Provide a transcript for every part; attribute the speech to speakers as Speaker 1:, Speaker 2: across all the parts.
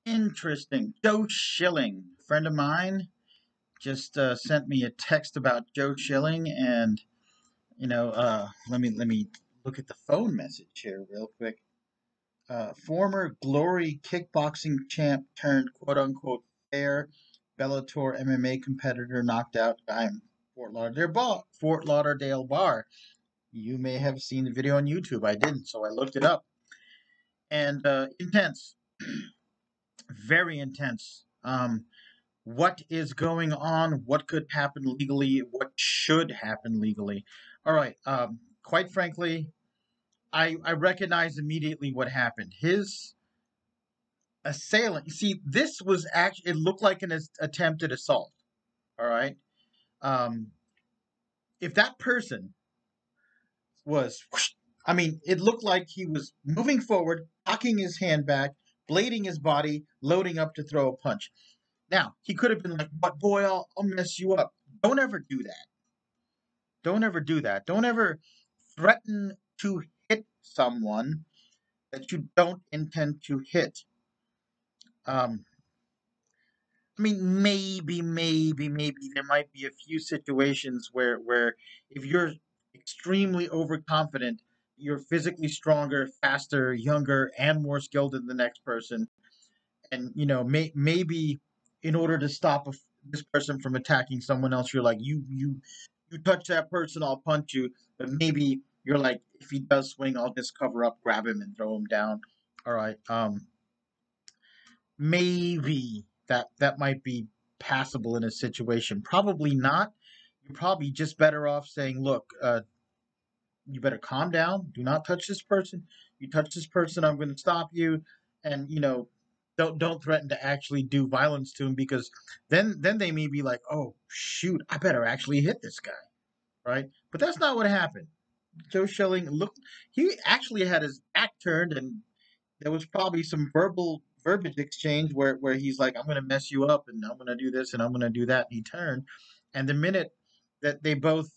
Speaker 1: Interesting. Joe Schilling, friend of mine, just sent me a text about Joe Schilling, and let me look at the phone message here real quick. Former Glory kickboxing champ turned quote unquote fair Bellator MMA competitor knocked out guy in Fort Lauderdale bar. You may have seen the video on YouTube. I didn't, so I looked it up. And intense, very intense. What is going on? What could happen legally? What should happen legally? All right. Quite frankly, I recognize immediately what happened. His assailant. You see, this was actually. It looked like an attempted assault. All right. Um, if that person was, I mean, it looked like he was moving forward, cocking his hand back, blading his body, loading up to throw a punch. Now, he could have been like, but boy, I'll mess you up. Don't ever do that. Don't ever do that. Don't ever threaten to hit someone that you don't intend to hit. Um, I mean, maybe there might be a few situations where if you're extremely overconfident, you're physically stronger, faster, younger, and more skilled than the next person, and maybe in order to stop this person from attacking someone else, you're like you touch that person, I'll punch you. But maybe you're like, if he does swing, I'll just cover up, grab him, and throw him down. All right. Maybe that might be passable in a situation. Probably not. You're probably just better off saying, look, you better calm down. Do not touch this person. You touch this person, I'm going to stop you. And don't threaten to actually do violence to him, because then they may be like, oh shoot, I better actually hit this guy, right? But that's not what happened. Joe Schilling looked. He actually had his back turned, and there was probably some verbiage exchange where he's like, I'm going to mess you up, and I'm going to do this, and I'm going to do that. And he turned, and the minute that they both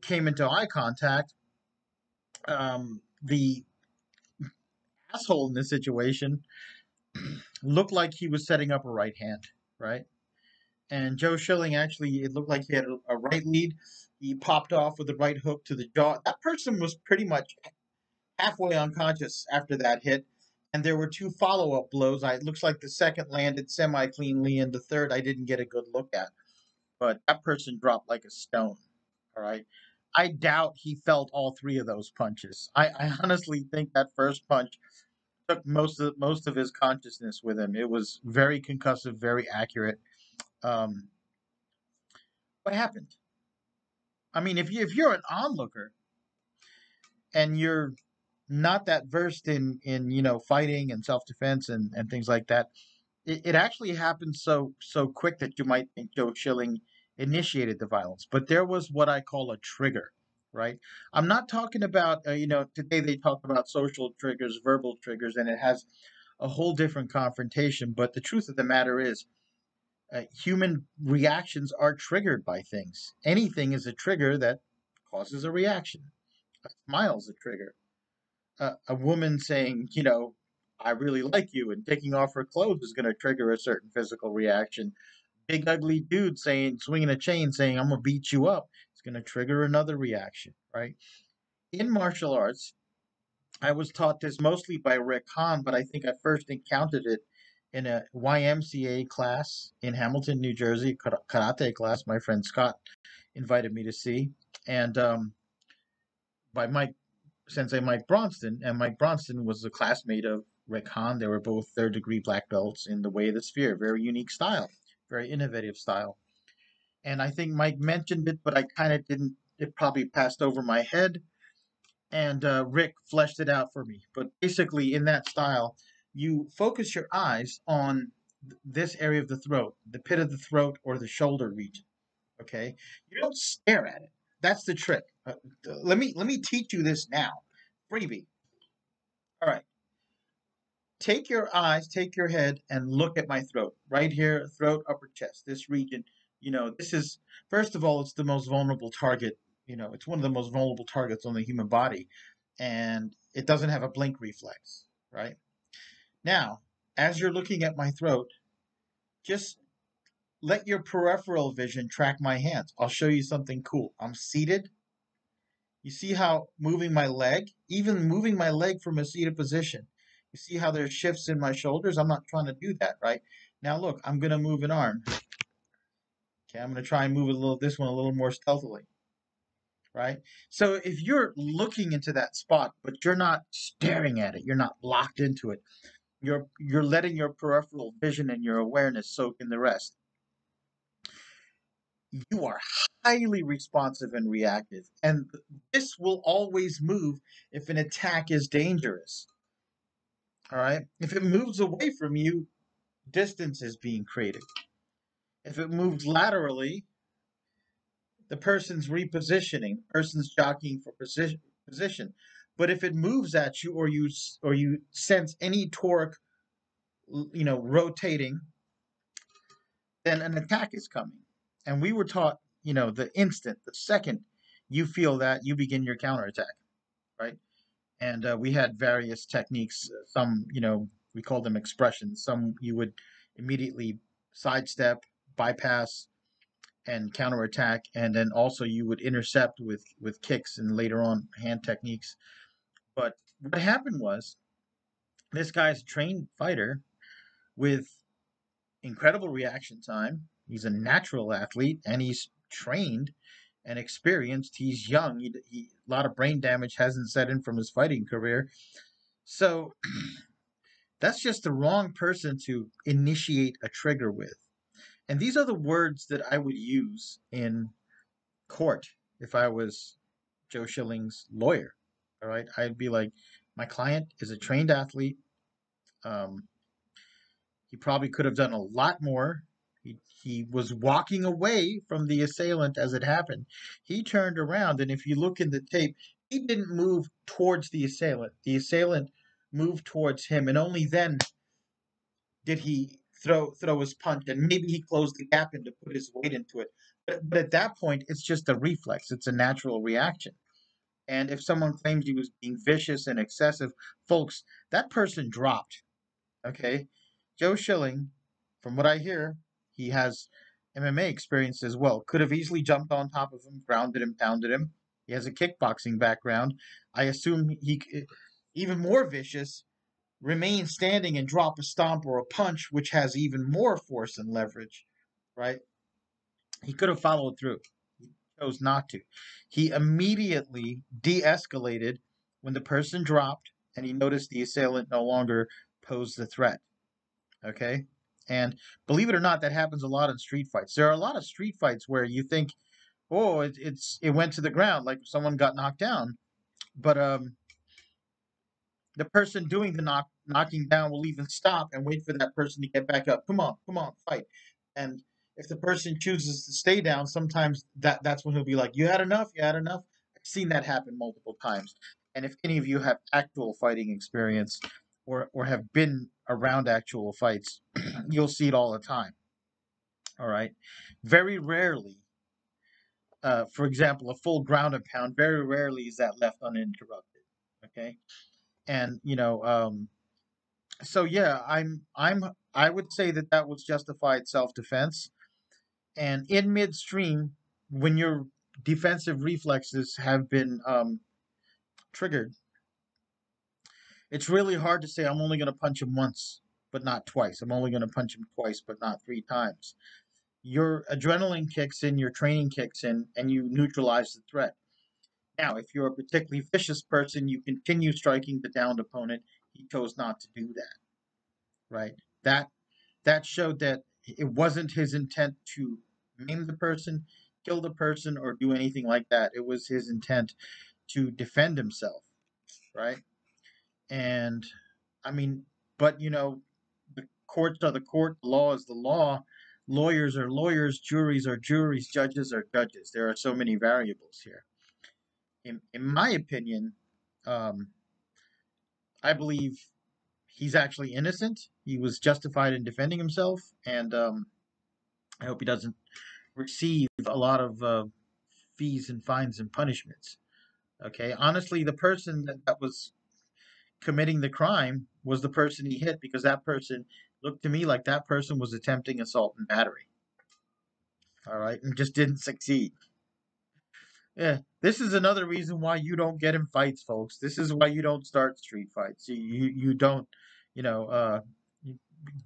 Speaker 1: came into eye contact, the asshole in this situation looked like he was setting up a right hand, right? And Joe Schilling actually, it looked like he had a right lead. He popped off with the right hook to the jaw. That person was pretty much halfway unconscious after that hit. And there were two follow up blows. It looks like the second landed semi cleanly, and the third I didn't get a good look at. But that person dropped like a stone. All right. I doubt he felt all three of those punches. I honestly think that first punch took most of his consciousness with him. It was very concussive, very accurate. Um, what happened? I mean, if you're an onlooker and you're not that versed in fighting and self defense and things like that, it actually happened so quick that you might think Joe Schilling initiated the violence. But there was what I call a trigger, right? I'm not talking about today they talk about social triggers, verbal triggers, and it has a whole different confrontation. But the truth of the matter is, human reactions are triggered by things. Anything is a trigger that causes a reaction. A smile is a trigger. A woman saying, I really like you, and taking off her clothes is going to trigger a certain physical reaction. Big ugly dude saying, swinging a chain, saying, I'm going to beat you up, it's going to trigger another reaction, right? In martial arts, I was taught this mostly by Rick Hahn, but I think I first encountered it in a YMCA class in Hamilton, New Jersey, karate class. My friend Scott invited me to see, and by Mike Sensei Mike Bronston, and Mike Bronston was a classmate of Rick Hahn. They were both third degree black belts in the Way of the Sphere. Very unique style, very innovative style. And I think Mike mentioned it, but I kind of didn't. It probably passed over my head, and Rick fleshed it out for me. But basically, in that style, you focus your eyes on this area of the throat, the pit of the throat, or the shoulder region. Okay, you don't stare at it. That's the trick. Let me teach you this now. Freebie. All right. Take your eyes, take your head, and look at my throat. Right here, throat, upper chest, this region. This is, first of all, it's the most vulnerable target. It's one of the most vulnerable targets on the human body. And it doesn't have a blink reflex, right? Now, as you're looking at my throat, just let your peripheral vision track my hands. I'll show you something cool. I'm seated. You see how moving my leg, even moving my leg from a seated position, you see how there's shifts in my shoulders? I'm not trying to do that, right? Now look, I'm going to move an arm. Okay, I'm going to try and move this one a little more stealthily, right? So if you're looking into that spot, but you're not staring at it, you're not locked into it, you're letting your peripheral vision and your awareness soak in the rest. You are highly responsive and reactive, and this will always move if an attack is dangerous. All right. If it moves away from you, distance is being created. If it moves laterally, the person's repositioning, the person's jockeying for position. But if it moves at you, or you sense any torque, rotating, then an attack is coming. And we were taught, the instant, the second you feel that, you begin your counterattack, right? And we had various techniques. Some, we call them expressions. Some you would immediately sidestep, bypass, and counterattack, and then also you would intercept with kicks and later on hand techniques. But what happened was this guy's a trained fighter with incredible reaction time. He's a natural athlete and he's trained and experienced. He's young. A lot of brain damage hasn't set in from his fighting career. So that's just the wrong person to initiate a trigger with. And these are the words that I would use in court if I was Joe Schilling's lawyer. All right. I'd be like, my client is a trained athlete. Um, he probably could have done a lot more. He was walking away from the assailant as it happened. He turned around, and if you look in the tape, he didn't move towards the assailant. The assailant moved towards him, and only then did he throw his punch, and maybe he closed the gap in to put his weight into it. But at that point, it's just a reflex. It's a natural reaction. And if someone claims he was being vicious and excessive, folks, that person dropped. Okay, Joe Schilling, from what I hear, he has MMA experience as well. Could have easily jumped on top of him, grounded him, pounded him. He has a kickboxing background. I assume even more vicious, remain standing and drop a stomp or a punch, which has even more force and leverage, right? He could have followed through. He chose not to. He immediately de escalated when the person dropped and he noticed the assailant no longer posed a threat. Okay? And believe it or not, that happens a lot in street fights. There are a lot of street fights where you think, oh, it went to the ground, like someone got knocked down. But the person doing the knocking down will even stop and wait for that person to get back up. Come on, fight. And if the person chooses to stay down, sometimes that's when he'll be like, "You had enough. You had enough." I've seen that happen multiple times. And if any of you have actual fighting experience or have been around actual fights, you'll see it all the time. All right. Very rarely, for example, a full ground and pound, very rarely is that left uninterrupted. Okay. And so yeah, I would say that was justified self-defense. And in midstream, when your defensive reflexes have been triggered, it's really hard to say I'm only going to punch him once, but not twice. I'm only going to punch him twice, but not three times. Your adrenaline kicks in, your training kicks in, and you neutralize the threat. Now, if you're a particularly vicious person, you continue striking the downed opponent. He chose not to do that, right? That that showed that it wasn't his intent to maim the person, kill the person, or do anything like that. It was his intent to defend himself, right? And I mean, but the courts are the court, the law is the law, lawyers are lawyers, juries are juries, judges are judges. There are so many variables here. In my opinion, um, I believe he's actually innocent. He was justified in defending himself, and I hope he doesn't receive a lot of fees and fines and punishments. Okay, honestly, the person that was committing the crime was the person he hit, because that person looked to me like that person was attempting assault and battery. All right, and just didn't succeed. Yeah, this is another reason why you don't get in fights, folks. This is why you don't start street fights. You don't, you know,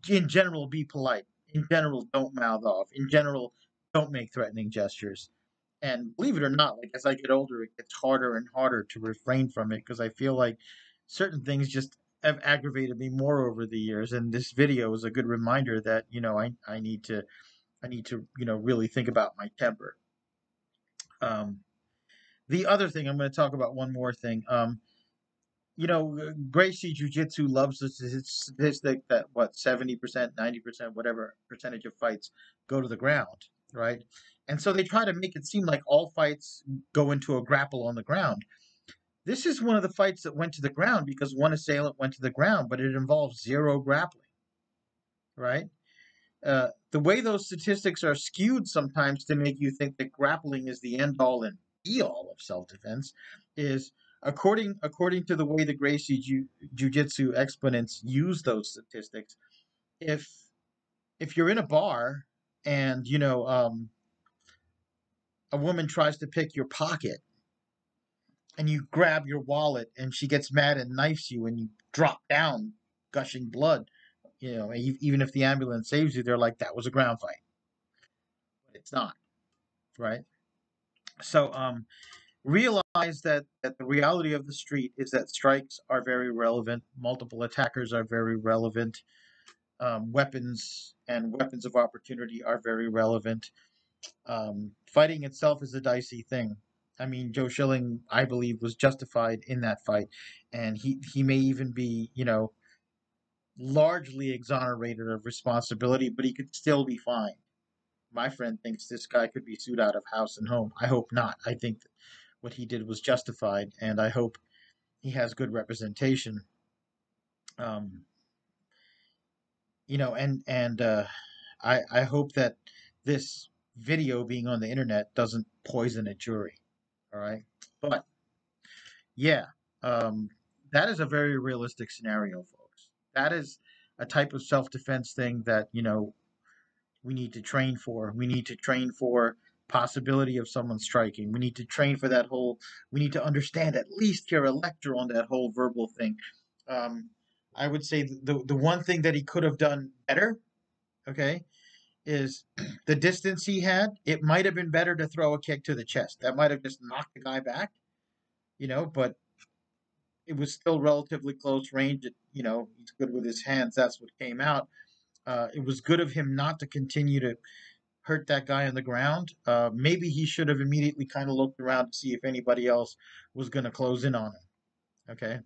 Speaker 1: in general, be polite. In general, don't mouth off. In general, don't make threatening gestures. And believe it or not, like as I get older, it gets harder and harder to refrain from it, because I feel like certain things just have aggravated me more over the years. And this video is a good reminder that I need to really think about my temper. Um, the other thing I'm going to talk about, one more thing. Gracie Jiu Jitsu loves the statistic that what 70%, 90%, whatever percentage of fights go to the ground, right? And so they try to make it seem like all fights go into a grapple on the ground. This is one of the fights that went to the ground because one assailant went to the ground, but it involves zero grappling, right? The way those statistics are skewed sometimes to make you think that grappling is the end all and be all of self defense is according to the way the Gracie Jiu-Jitsu exponents use those statistics. If if you're in a bar and a woman tries to pick your pocket and you grab your wallet and she gets mad and knifes you and you drop down gushing blood, even if the ambulance saves you, they're like, that was a ground fight. But it's not, right? So realize that the reality of the street is that strikes are very relevant, multiple attackers are very relevant, weapons and weapons of opportunity are very relevant. Fighting itself is a dicey thing. I mean, Joe Schilling, I believe, was justified in that fight, and he may even be, largely exonerated of responsibility, but he could still be fined. My friend thinks this guy could be sued out of house and home. I hope not. I think that what he did was justified, and I hope he has good representation. Um, I hope that this video being on the internet doesn't poison a jury. All right, but yeah, um, that is a very realistic scenario, folks. That is a type of self defense thing that we need to train for. We need to train for possibility of someone striking. We need to train for that whole. We need to understand at least hear a lecture on that whole verbal thing. Um, I would say the one thing that he could have done better, okay, is the distance he had. It might have been better to throw a kick to the chest. That might have just knocked the guy back, but it was still relatively close range. He's good with his hands. That's what came out. It was good of him not to continue to hurt that guy on the ground. Maybe he should have immediately kind of looked around to see if anybody else was going to close in on him. Okay.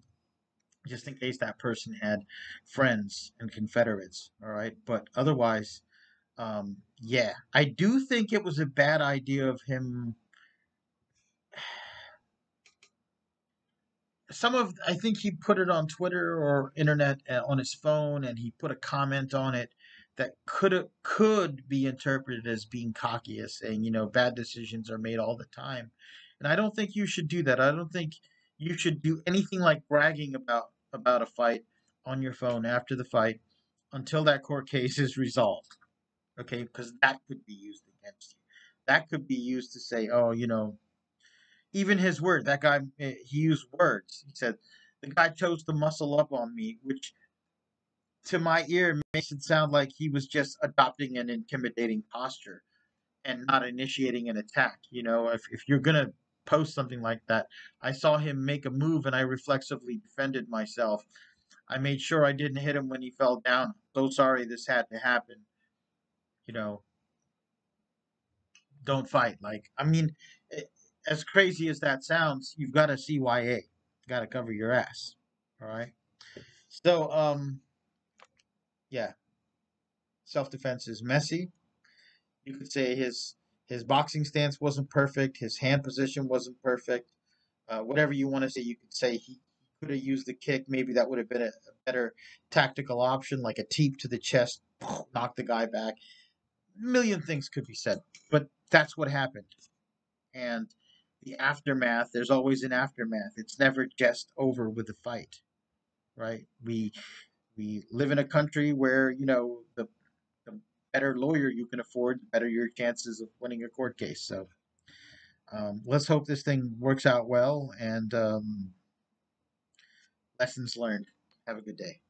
Speaker 1: Just in case that person had friends and Confederates. All right. But otherwise, yeah, I do think it was a bad idea of him. I think he put it on Twitter or internet on his phone, and he put a comment on it that could be interpreted as being cocky, as saying, bad decisions are made all the time. And I don't think you should do that. I don't think you should do anything like bragging about a fight on your phone after the fight until that court case is resolved. Okay, because that could be used against you. That could be used to say, oh, even his word, that guy, he used words. He said, the guy chose to muscle up on me, which to my ear makes it sound like he was just adopting an intimidating posture and not initiating an attack. If you're going to post something like that, I saw him make a move and I reflexively defended myself. I made sure I didn't hit him when he fell down. So sorry this had to happen. You know, don't fight. Like, I mean, eh, as crazy as that sounds, you've got a CYA. Got to cover your ass. All right. So, yeah, self defense is messy. You could say his boxing stance wasn't perfect. His hand position wasn't perfect. Whatever you want to say, you could say he could have used the kick. Maybe that would have been a better tactical option, like a teep to the chest, knock the guy back. A million things could be said, but that's what happened. And the aftermath, there's always an aftermath. It's never just over with the fight. right? We live in a country where the better lawyer you can afford, the better your chances of winning a court case. So let's hope this thing works out well, and lessons learned. Have a good day.